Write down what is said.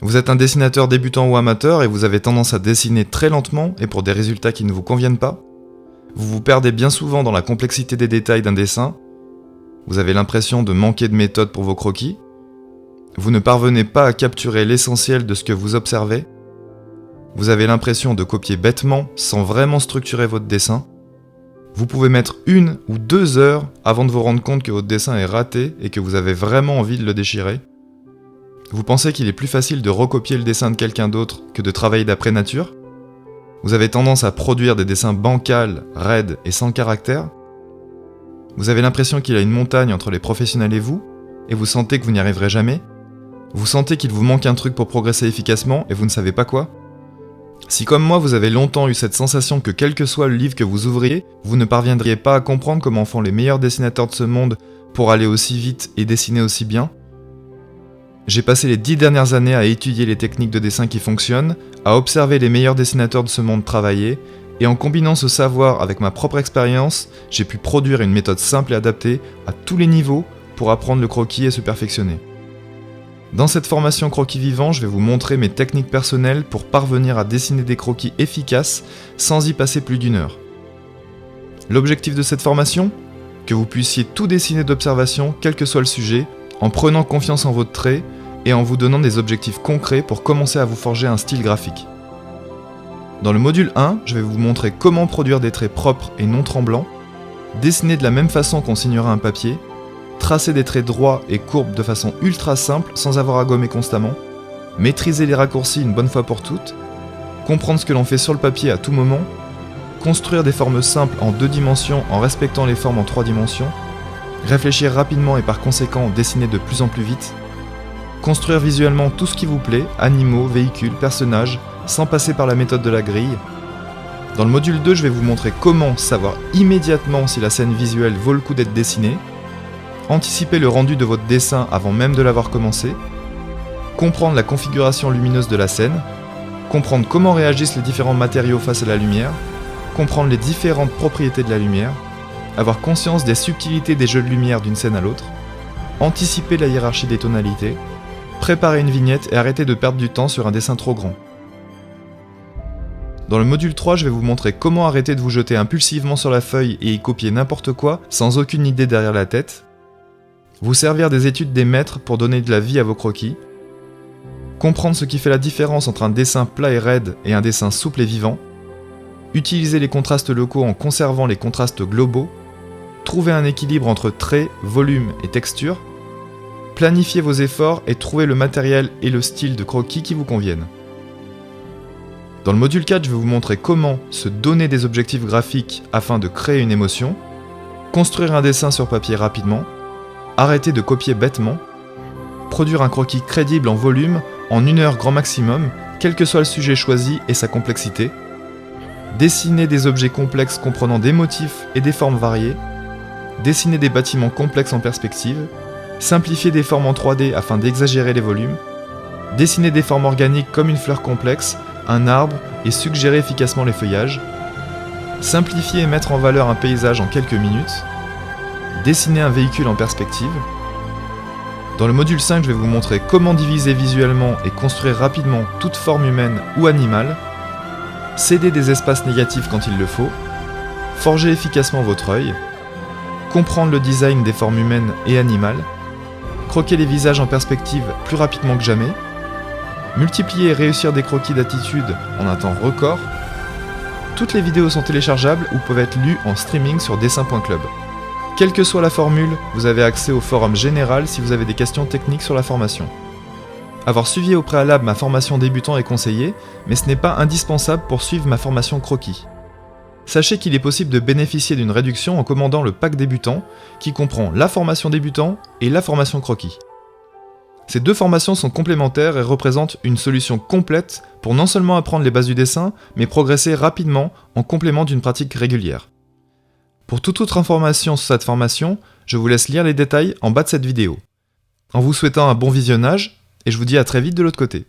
Vous êtes un dessinateur débutant ou amateur et vous avez tendance à dessiner très lentement et pour des résultats qui ne vous conviennent pas. Vous vous perdez bien souvent dans la complexité des détails d'un dessin. Vous avez l'impression de manquer de méthode pour vos croquis. Vous ne parvenez pas à capturer l'essentiel de ce que vous observez. Vous avez l'impression de copier bêtement sans vraiment structurer votre dessin. Vous pouvez mettre 1 ou 2 heures avant de vous rendre compte que votre dessin est raté et que vous avez vraiment envie de le déchirer. Vous pensez qu'il est plus facile de recopier le dessin de quelqu'un d'autre que de travailler d'après nature? Vous avez tendance à produire des dessins bancals, raides et sans caractère? Vous avez l'impression qu'il y a une montagne entre les professionnels et vous vous sentez que vous n'y arriverez jamais? Vous sentez qu'il vous manque un truc pour progresser efficacement et vous ne savez pas quoi? Si comme moi vous avez longtemps eu cette sensation que quel que soit le livre que vous ouvriez, vous ne parviendriez pas à comprendre comment font les meilleurs dessinateurs de ce monde pour aller aussi vite et dessiner aussi bien, j'ai passé les 10 dernières années à étudier les techniques de dessin qui fonctionnent, à observer les meilleurs dessinateurs de ce monde travailler, et en combinant ce savoir avec ma propre expérience, j'ai pu produire une méthode simple et adaptée à tous les niveaux pour apprendre le croquis et se perfectionner. Dans cette formation croquis vivant, je vais vous montrer mes techniques personnelles pour parvenir à dessiner des croquis efficaces sans y passer plus d'1 heure. L'objectif de cette formation? Que vous puissiez tout dessiner d'observation, quel que soit le sujet, en prenant confiance en votre trait et en vous donnant des objectifs concrets pour commencer à vous forger un style graphique. Dans le module 1, je vais vous montrer comment produire des traits propres et non tremblants, dessiner de la même façon qu'on signera un papier, tracer des traits droits et courbes de façon ultra simple sans avoir à gommer constamment, maîtriser les raccourcis une bonne fois pour toutes, comprendre ce que l'on fait sur le papier à tout moment, construire des formes simples en 2 dimensions en respectant les formes en 3 dimensions, réfléchir rapidement et par conséquent dessiner de plus en plus vite, construire visuellement tout ce qui vous plaît, animaux, véhicules, personnages, sans passer par la méthode de la grille. Dans le module 2, je vais vous montrer comment savoir immédiatement si la scène visuelle vaut le coup d'être dessinée, anticiper le rendu de votre dessin avant même de l'avoir commencé, comprendre la configuration lumineuse de la scène, comprendre comment réagissent les différents matériaux face à la lumière, comprendre les différentes propriétés de la lumière, avoir conscience des subtilités des jeux de lumière d'une scène à l'autre, anticiper la hiérarchie des tonalités, préparer une vignette et arrêter de perdre du temps sur un dessin trop grand. Dans le module 3, je vais vous montrer comment arrêter de vous jeter impulsivement sur la feuille et y copier n'importe quoi sans aucune idée derrière la tête, vous servir des études des maîtres pour donner de la vie à vos croquis, comprendre ce qui fait la différence entre un dessin plat et raide et un dessin souple et vivant, utiliser les contrastes locaux en conservant les contrastes globaux, trouver un équilibre entre traits, volume et texture, planifier vos efforts et trouver le matériel et le style de croquis qui vous conviennent. Dans le module 4, je vais vous montrer comment se donner des objectifs graphiques afin de créer une émotion, construire un dessin sur papier rapidement, arrêter de copier bêtement, produire un croquis crédible en volume en 1 heure grand maximum, quel que soit le sujet choisi et sa complexité, dessiner des objets complexes comprenant des motifs et des formes variées, dessiner des bâtiments complexes en perspective, simplifier des formes en 3D afin d'exagérer les volumes, dessiner des formes organiques comme une fleur complexe, un arbre et suggérer efficacement les feuillages, simplifier et mettre en valeur un paysage en quelques minutes, dessiner un véhicule en perspective. Dans le module 5, je vais vous montrer comment diviser visuellement et construire rapidement toute forme humaine ou animale, céder des espaces négatifs quand il le faut, forger efficacement votre œil, comprendre le design des formes humaines et animales, croquer les visages en perspective plus rapidement que jamais, multiplier et réussir des croquis d'attitude en un temps record. Toutes les vidéos sont téléchargeables ou peuvent être lues en streaming sur dessin.club. Quelle que soit la formule, vous avez accès au forum général si vous avez des questions techniques sur la formation. Avoir suivi au préalable ma formation débutant est conseillé, mais ce n'est pas indispensable pour suivre ma formation croquis. Sachez qu'il est possible de bénéficier d'une réduction en commandant le pack débutant, qui comprend la formation débutant et la formation croquis. Ces 2 formations sont complémentaires et représentent une solution complète pour non seulement apprendre les bases du dessin, mais progresser rapidement en complément d'une pratique régulière. Pour toute autre information sur cette formation, je vous laisse lire les détails en bas de cette vidéo. En vous souhaitant un bon visionnage, et je vous dis à très vite de l'autre côté.